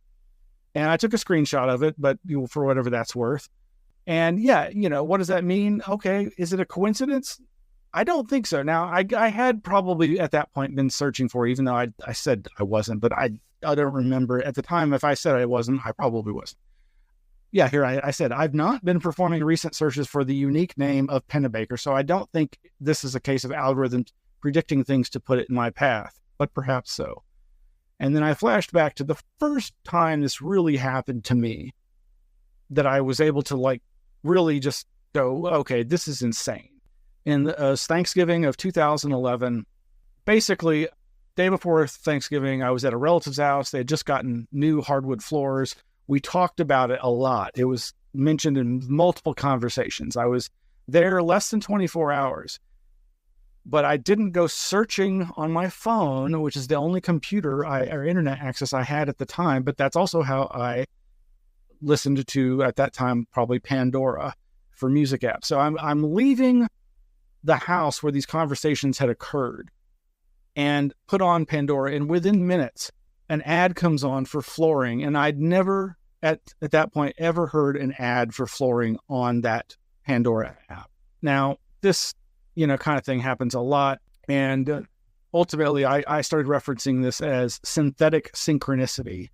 And I took a screenshot of it, but for whatever that's worth. And yeah, what does that mean? Okay, is it a coincidence? I don't think so. Now, I had probably at that point been searching for, even though I said I wasn't, but I don't remember at the time. If I said I wasn't, I probably wasn't. Yeah, here I said, I've not been performing recent searches for the unique name of Pennebaker, so I don't think this is a case of algorithms predicting things to put it in my path, but perhaps so. And then I flashed back to the first time this really happened to me, that I was able to really just go, okay, this is insane. In Thanksgiving of 2011, basically, day before Thanksgiving, I was at a relative's house. They had just gotten new hardwood floors. We talked about it a lot. It was mentioned in multiple conversations. I was there less than 24 hours, but I didn't go searching on my phone, which is the only computer or internet access I had at the time. But that's also how I listened to, at that time, probably Pandora for music apps. So I'm leaving the house where these conversations had occurred and put on Pandora, and within minutes, an ad comes on for flooring. And I'd never at that point ever heard an ad for flooring on that Pandora app. Now, this, kind of thing happens a lot. And ultimately, I started referencing this as synthetic synchronicity.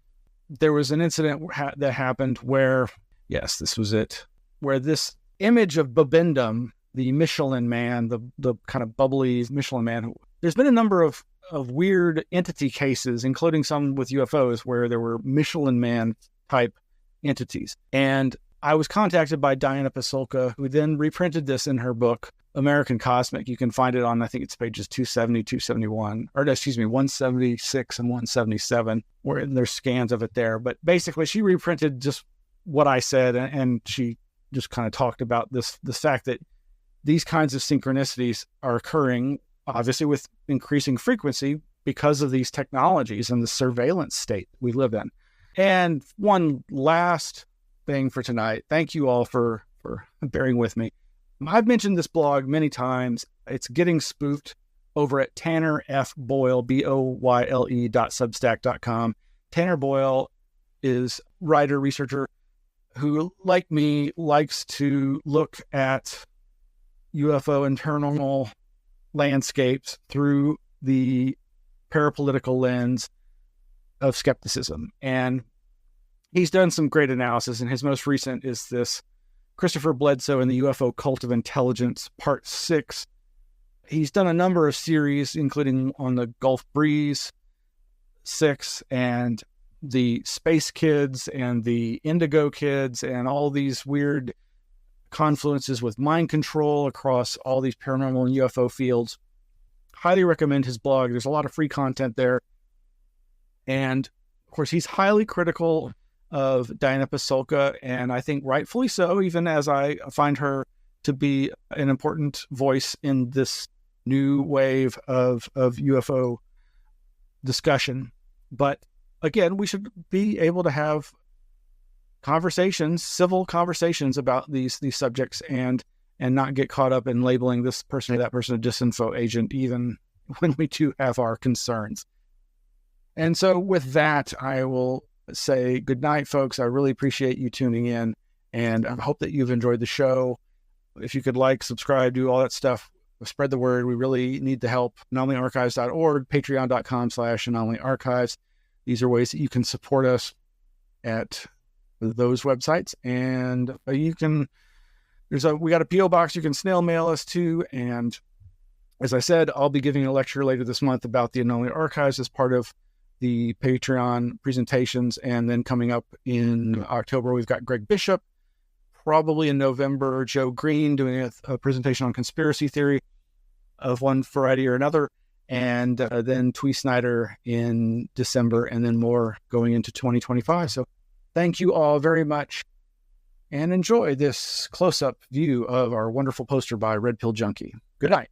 There was an incident that happened where, yes, this was it, where this image of Babindum, the Michelin man, the kind of bubbly Michelin man, there's been a number of weird entity cases, including some with UFOs, where there were Michelin man type entities. And I was contacted by Diana Pasulka, who then reprinted this in her book, American Cosmic. You can find it on, I think it's pages 270, 271, or 176 and 177, where there's scans of it there. But basically, she reprinted just what I said, and she just kind of talked about the fact that these kinds of synchronicities are occurring, obviously, with increasing frequency because of these technologies and the surveillance state we live in. And one last thing for tonight. Thank you all for bearing with me. I've mentioned this blog many times. It's getting spoofed over at Tanner F. Boyle, BOYLE.substack.com. Tanner Boyle is writer, researcher who, like me, likes to look at UFO internal landscapes through the parapolitical lens of skepticism. And he's done some great analysis, and his most recent is this Christopher Bledsoe and the UFO Cult of Intelligence, Part 6. He's done a number of series, including on the Gulf Breeze 6 and the Space Kids and the Indigo Kids and all these weird confluences with mind control across all these paranormal and UFO fields. Highly recommend his blog. There's a lot of free content there. And of course, he's highly critical of Diana Pasulka, and I think rightfully so, even as I find her to be an important voice in this new wave of UFO discussion. But again, we should be able to have conversations, civil conversations about these subjects, and not get caught up in labeling this person or that person a disinfo agent, even when we do have our concerns. And so with that, I will say good night, folks. I really appreciate you tuning in, and I hope that you've enjoyed the show. If you could subscribe, do all that stuff, spread the word. We really need the help. Anomalyarchives.org, patreon.com/anomalyarchives. These are ways that you can support us at those websites. And we got a P.O. box you can snail mail us to. And as I said, I'll be giving a lecture later this month about the Anomaly Archives as part of the Patreon presentations. And then coming up in October, we've got Greg Bishop. Probably in November, Joe Green doing a presentation on conspiracy theory of one variety or another. And then Twee Snyder in December, and then more going into 2025. So thank you all very much. and enjoy this close-up view of our wonderful poster by Red Pill Junkie. Good night.